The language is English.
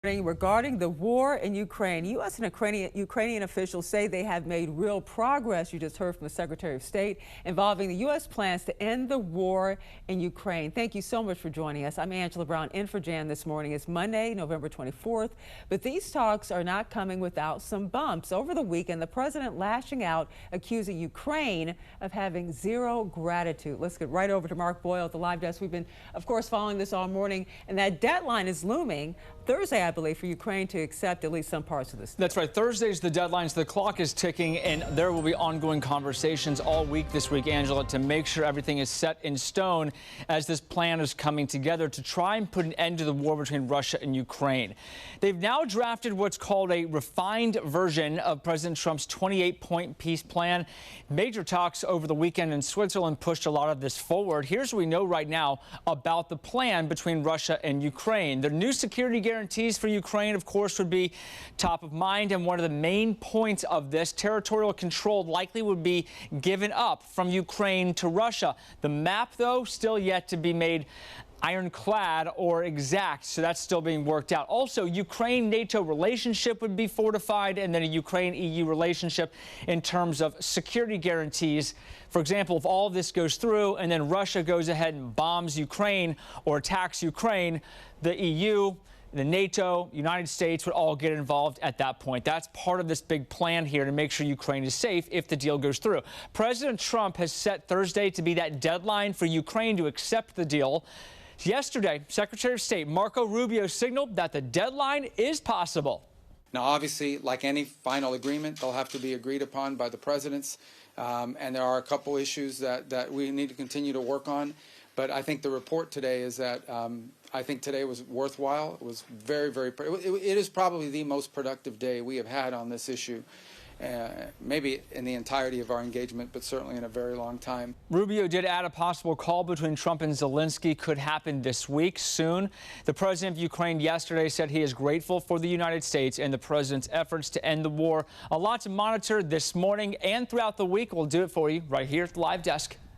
Regarding the war in Ukraine, U.S. and Ukrainian officials say they have made real progress. You just heard from the Secretary of State involving the U.S. plans to end the war in Ukraine. Thank you so much for joining us. I'm Angela Brown in for Jan this morning. It's Monday, November 24th, but these talks are not coming without some bumps. Over the weekend, the president lashing out, accusing Ukraine of having zero gratitude. Let's get right over to Mark Boyle at the live desk. We've been, of course, following this all morning, and that deadline is looming. Thursday, I believe, for Ukraine to accept at least some parts of this. That's right. Thursday's the deadline. So the clock is ticking, and there will be ongoing conversations all week this week, Angela, to make sure everything is set in stone as this plan is coming together to try and put an end to the war between Russia and Ukraine. They've now drafted what's called a refined version of President Trump's 28-point peace plan. Major talks over the weekend in Switzerland pushed a lot of this forward. Here's what we know right now about the plan between Russia and Ukraine. The new security guarantees for Ukraine, of course, would be top of mind, and one of the main points of this, territorial control likely would be given up from Ukraine to Russia. The map, though, still yet to be made ironclad or exact, so that's still being worked out. Also, Ukraine-NATO relationship would be fortified, and then a Ukraine-EU relationship in terms of security guarantees. For example, if all of this goes through and then Russia goes ahead and bombs Ukraine or attacks Ukraine, the EU, the NATO, United States would all get involved at that point. That's part of this big plan here to make sure Ukraine is safe if the deal goes through. President Trump has set Thursday to be that deadline for Ukraine to accept the deal. Yesterday, Secretary of State Marco Rubio signaled that the deadline is possible. Now, obviously, like any final agreement, they'll have to be agreed upon by the presidents. And there are a couple issues that we need to continue to work on. But I think the report today is that I think today was worthwhile. It was very, very, it is probably the most productive day we have had on this issue. Maybe in the entirety of our engagement, but certainly in a very long time. Rubio did add a possible call between Trump and Zelensky could happen this week, soon. The president of Ukraine yesterday said he is grateful for the United States and the president's efforts to end the war. A lot to monitor this morning and throughout the week. We'll do it for you right here at the live desk.